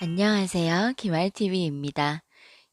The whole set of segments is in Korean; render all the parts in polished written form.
안녕하세요. 김알TV입니다.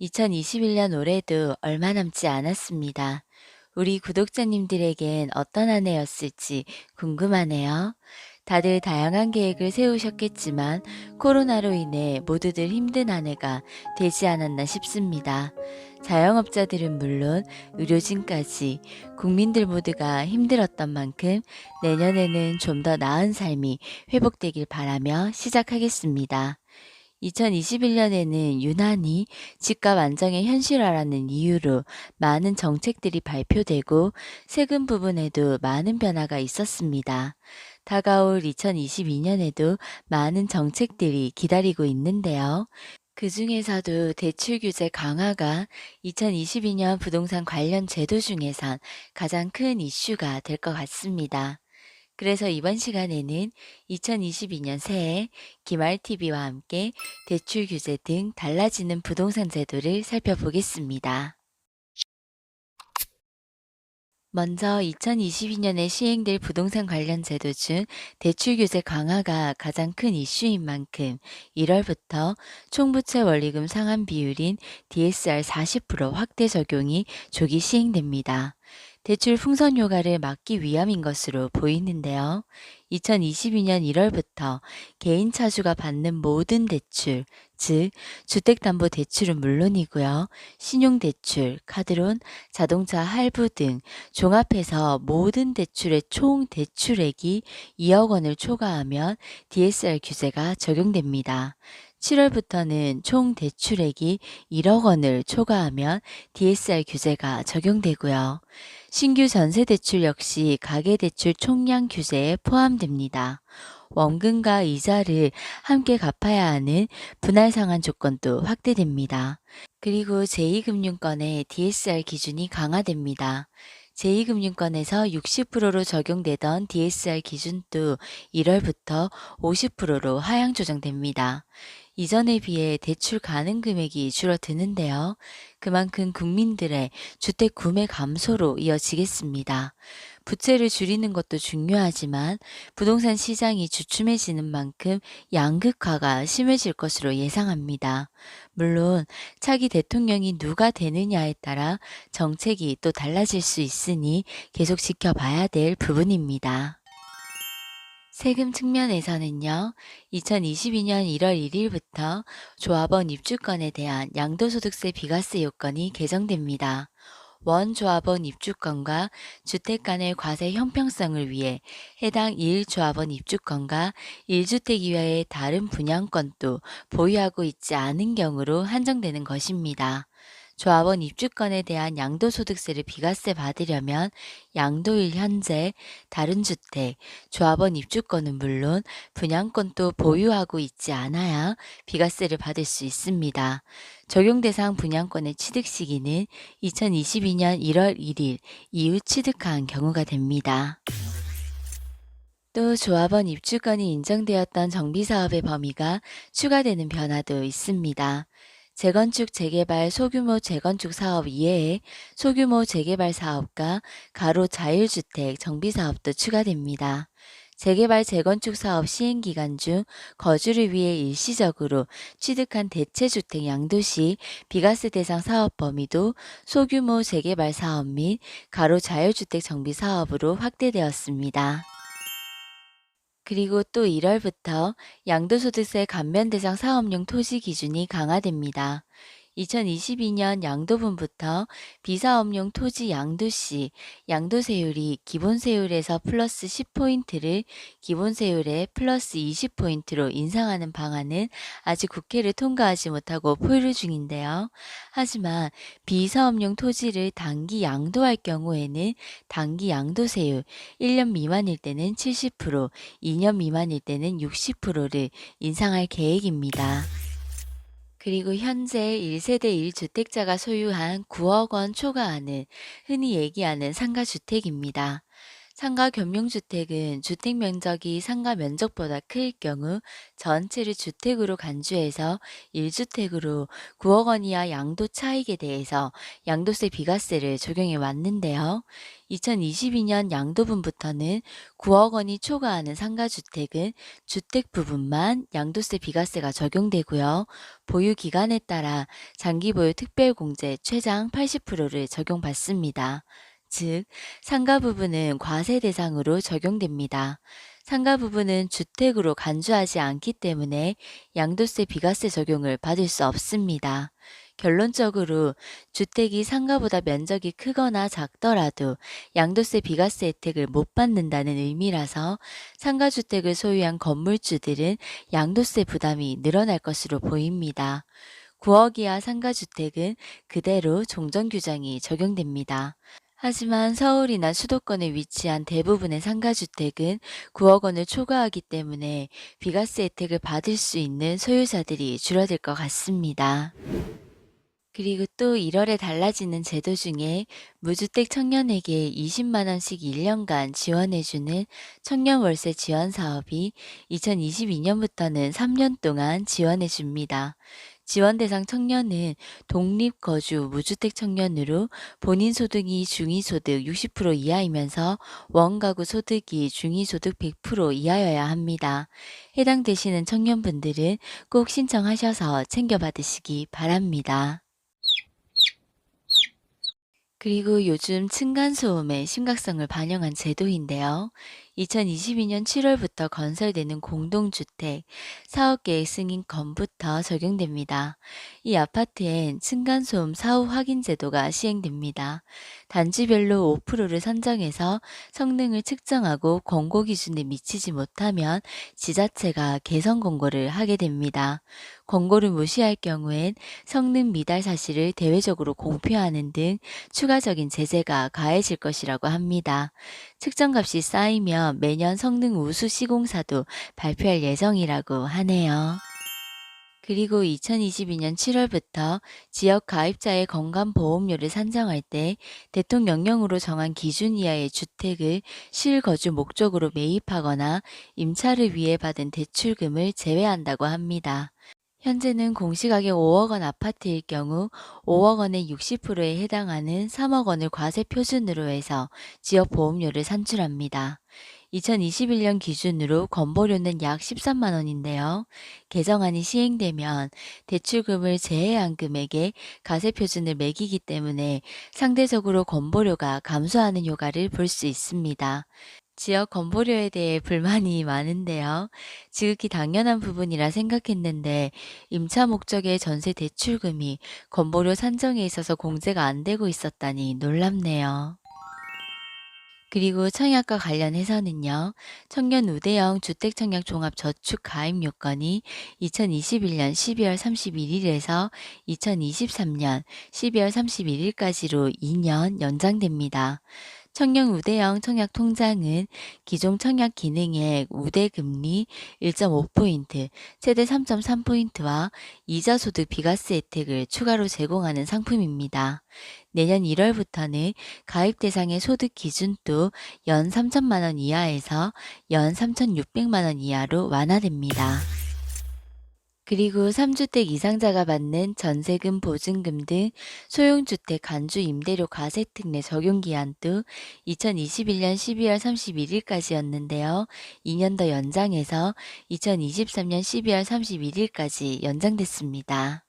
2021년 올해도 얼마 남지 않았습니다. 우리 구독자님들에겐 어떤 한 해였을지 궁금하네요. 다들 다양한 계획을 세우셨겠지만 코로나로 인해 모두들 힘든 한 해가 되지 않았나 싶습니다. 자영업자들은 물론 의료진까지 국민들 모두가 힘들었던 만큼 내년에는 좀 더 나은 삶이 회복되길 바라며 시작하겠습니다. 2021년에는 유난히 집값 안정의 현실화라는 이유로 많은 정책들이 발표되고 세금 부분에도 많은 변화가 있었습니다. 다가올 2022년에도 많은 정책들이 기다리고 있는데요. 그 중에서도 대출 규제 강화가 2022년 부동산 관련 제도 중에선 가장 큰 이슈가 될 것 같습니다. 그래서 이번 시간에는 2022년 새해 기말TV와 함께 대출 규제 등 달라지는 부동산 제도를 살펴보겠습니다. 먼저 2022년에 시행될 부동산 관련 제도 중 대출 규제 강화가 가장 큰 이슈인 만큼 1월부터 총부채 원리금 상환 비율인 DSR 40% 확대 적용이 조기 시행됩니다. 대출 풍선 효과를 막기 위함인 것으로 보이는데요. 2022년 1월부터 개인 차주가 받는 모든 대출, 즉 주택담보대출은 물론이고요. 신용대출, 카드론, 자동차 할부 등 종합해서 모든 대출의 총 대출액이 2억 원을 초과하면 DSR 규제가 적용됩니다. 7월부터는 총 대출액이 1억 원을 초과하면 DSR 규제가 적용되고요. 신규 전세 대출 역시 가계대출 총량 규제에 포함됩니다. 원금과 이자를 함께 갚아야 하는 분할 상환 조건도 확대됩니다. 그리고 제2금융권의 DSR 기준이 강화됩니다. 제2금융권에서 60%로 적용되던 DSR 기준도 1월부터 50%로 하향 조정됩니다. 이전에 비해 대출 가능 금액이 줄어드는데요. 그만큼 국민들의 주택 구매 감소로 이어지겠습니다. 부채를 줄이는 것도 중요하지만 부동산 시장이 주춤해지는 만큼 양극화가 심해질 것으로 예상합니다. 물론 차기 대통령이 누가 되느냐에 따라 정책이 또 달라질 수 있으니 계속 지켜봐야 될 부분입니다. 세금 측면에서는요, 2022년 1월 1일부터 조합원 입주권에 대한 양도소득세 비과세 요건이 개정됩니다. 원조합원 입주권과 주택 간의 과세 형평성을 위해 해당 1조합원 입주권과 1주택 이외의 다른 분양권도 보유하고 있지 않은 경우로 한정되는 것입니다. 조합원 입주권에 대한 양도소득세를 비과세 받으려면 양도일 현재 다른 주택, 조합원 입주권은 물론 분양권도 보유하고 있지 않아야 비과세를 받을 수 있습니다. 적용 대상 분양권의 취득 시기는 2022년 1월 1일 이후 취득한 경우가 됩니다. 또 조합원 입주권이 인정되었던 정비사업의 범위가 추가되는 변화도 있습니다. 재건축 재개발 소규모 재건축 사업 이외에 소규모 재개발 사업과 가로 자율주택 정비사업도 추가됩니다. 재개발 재건축 사업 시행 기간 중 거주를 위해 일시적으로 취득한 대체주택 양도 시 비과세 대상 사업 범위도 소규모 재개발 사업 및 가로 자율주택 정비 사업으로 확대되었습니다. 그리고 또 1월부터 양도소득세 감면 대상 사업용 토지 기준이 강화됩니다. 2022년 양도분부터 비사업용 토지 양도시 양도세율이 기본세율에서 플러스 10포인트를 기본세율에 플러스 20포인트로 인상하는 방안은 아직 국회를 통과하지 못하고 포유 중인데요. 하지만 비사업용 토지를 단기 양도할 경우에는 단기 양도세율 1년 미만일 때는 70%, 2년 미만일 때는 60%를 인상할 계획입니다. 그리고 현재 1세대 1주택자가 소유한 9억 원 초과하는 흔히 얘기하는 상가주택입니다. 상가 겸용주택은 주택 면적이 상가 면적보다 클 경우 전체를 주택으로 간주해서 1주택으로 9억 원 이하 양도 차익에 대해서 양도세 비과세를 적용해 왔는데요. 2022년 양도분부터는 9억 원이 초과하는 상가주택은 주택 부분만 양도세 비과세가 적용되고요. 보유 기간에 따라 장기 보유 특별공제 최장 80%를 적용받습니다. 즉, 상가 부분은 과세 대상으로 적용됩니다. 상가 부분은 주택으로 간주하지 않기 때문에 양도세 비과세 적용을 받을 수 없습니다. 결론적으로 주택이 상가보다 면적이 크거나 작더라도 양도세 비과세 혜택을 못 받는다는 의미라서 상가주택을 소유한 건물주들은 양도세 부담이 늘어날 것으로 보입니다. 9억 이하 상가주택은 그대로 종전규정이 적용됩니다. 하지만 서울이나 수도권에 위치한 대부분의 상가주택은 9억 원을 초과하기 때문에 비과세 혜택을 받을 수 있는 소유자들이 줄어들 것 같습니다. 그리고 또 1월에 달라지는 제도 중에 무주택 청년에게 20만 원씩 1년간 지원해주는 청년 월세 지원 사업이 2022년부터는 3년 동안 지원해줍니다. 지원 대상 청년은 독립거주 무주택 청년으로 본인 소득이 중위소득 60% 이하이면서 원가구 소득이 중위소득 100% 이하여야 합니다. 해당되시는 청년분들은 꼭 신청하셔서 챙겨받으시기 바랍니다. 그리고 요즘 층간소음의 심각성을 반영한 제도인데요. 2022년 7월부터 건설되는 공동주택 사업계획 승인 건부터 적용됩니다. 이 아파트엔 층간소음 사후 확인 제도가 시행됩니다. 단지별로 5%를 선정해서 성능을 측정하고 권고 기준에 미치지 못하면 지자체가 개선 권고를 하게 됩니다. 권고를 무시할 경우엔 성능 미달 사실을 대외적으로 공표하는 등 추가적인 제재가 가해질 것이라고 합니다. 측정값이 쌓이면 매년 성능 우수 시공사도 발표할 예정이라고 하네요. 그리고 2022년 7월부터 지역 가입자의 건강보험료를 산정할 때 대통령령으로 정한 기준 이하의 주택을 실거주 목적으로 매입하거나 임차를 위해 받은 대출금을 제외한다고 합니다. 현재는 공시가격 5억 원 아파트일 경우 5억 원의 60%에 해당하는 3억 원을 과세 표준으로 해서 지역 보험료를 산출합니다. 2021년 기준으로 건보료는 약 13만 원인데요. 개정안이 시행되면 대출금을 제외한 금액에 과세 표준을 매기기 때문에 상대적으로 건보료가 감소하는 효과를 볼 수 있습니다. 지역 건보료에 대해 불만이 많은데요. 지극히 당연한 부분이라 생각했는데 임차 목적의 전세 대출금이 건보료 산정에 있어서 공제가 안 되고 있었다니 놀랍네요. 그리고 청약과 관련해서는요. 청년 우대형 주택청약 종합저축 가입 요건이 2021년 12월 31일에서 2023년 12월 31일까지로 2년 연장됩니다. 청년 우대형 청약 통장은 기존 청약 기능에 우대 금리 1.5포인트, 최대 3.3포인트와 이자 소득 비과세 혜택을 추가로 제공하는 상품입니다. 내년 1월부터는 가입 대상의 소득 기준도 연 3천만 원 이하에서 연 3,600만 원 이하로 완화됩니다. 그리고 3주택 이상자가 받는 전세금, 보증금 등 소형주택 간주 임대료 과세 특례 적용 기한도 2021년 12월 31일까지였는데요. 2년 더 연장해서 2023년 12월 31일까지 연장됐습니다.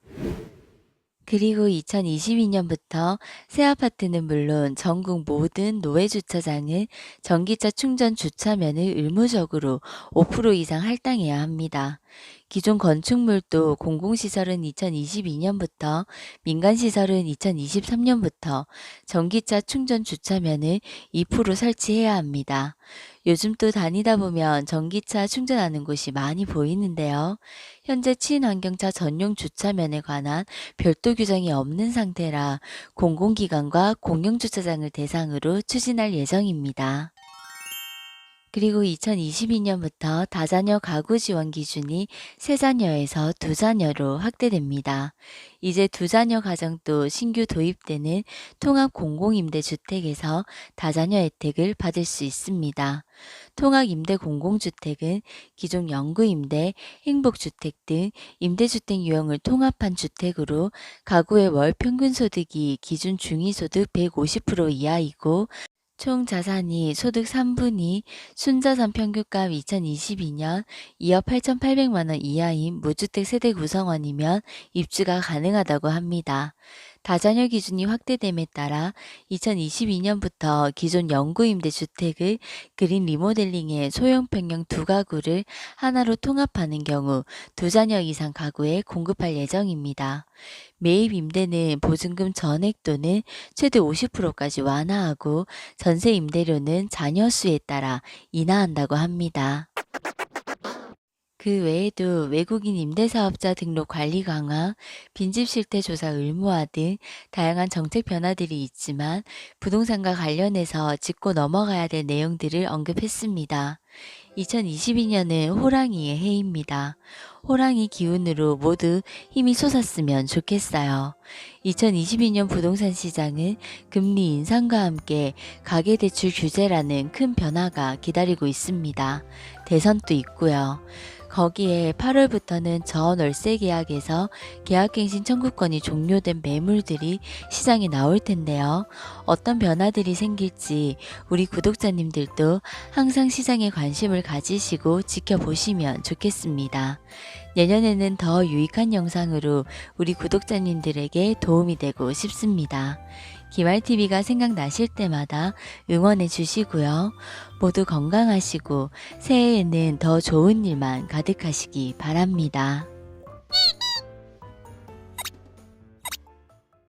그리고 2022년부터 새 아파트는 물론 전국 모든 노회주차장은 전기차 충전 주차면을 의무적으로 5% 이상 할당해야 합니다. 기존 건축물도 공공시설은 2022년부터, 민간시설은 2023년부터 전기차 충전 주차면을 2% 설치해야 합니다. 요즘 또 다니다 보면 전기차 충전하는 곳이 많이 보이는데요. 현재 친환경차 전용 주차면에 관한 별도 규정이 없는 상태라 공공기관과 공영주차장을 대상으로 추진할 예정입니다. 그리고 2022년부터 다자녀 가구 지원 기준이 3자녀에서 2자녀로 확대됩니다. 이제 2자녀 가정도 신규 도입되는 통합 공공임대주택에서 다자녀 혜택을 받을 수 있습니다. 통합임대 공공주택은 기존 영구임대, 행복주택 등 임대주택 유형을 통합한 주택으로 가구의 월 평균 소득이 기준 중위소득 150% 이하이고 총 자산이 소득 3분위 순자산 평균값 2022년 2억 8,800만 원 이하인 무주택 세대 구성원이면 입주가 가능하다고 합니다. 다자녀 기준이 확대됨에 따라 2022년부터 기존 영구임대 주택을 그린 리모델링해 소형 평형 2가구를 하나로 통합하는 경우 2자녀 이상 가구에 공급할 예정입니다. 매입 임대는 보증금 전액 또는 최대 50%까지 완화하고 전세 임대료는 자녀 수에 따라 인하한다고 합니다. 그 외에도 외국인 임대사업자 등록 관리 강화, 빈집 실태 조사 의무화 등 다양한 정책 변화들이 있지만 부동산과 관련해서 짚고 넘어가야 될 내용들을 언급했습니다. 2022년은 호랑이의 해입니다. 호랑이 기운으로 모두 힘이 솟았으면 좋겠어요. 2022년 부동산 시장은 금리 인상과 함께 가계대출 규제라는 큰 변화가 기다리고 있습니다. 대선도 있고요. 거기에 8월부터는 저월세 계약에서 계약갱신 청구권이 종료된 매물들이 시장에 나올 텐데요. 어떤 변화들이 생길지 우리 구독자님들도 항상 시장에 관심을 가지시고 지켜보시면 좋겠습니다. 내년에는 더 유익한 영상으로 우리 구독자님들에게 도움이 되고 싶습니다. 기말TV가 생각나실 때마다 응원해 주시고요. 모두 건강하시고 새해에는 더 좋은 일만 가득하시기 바랍니다.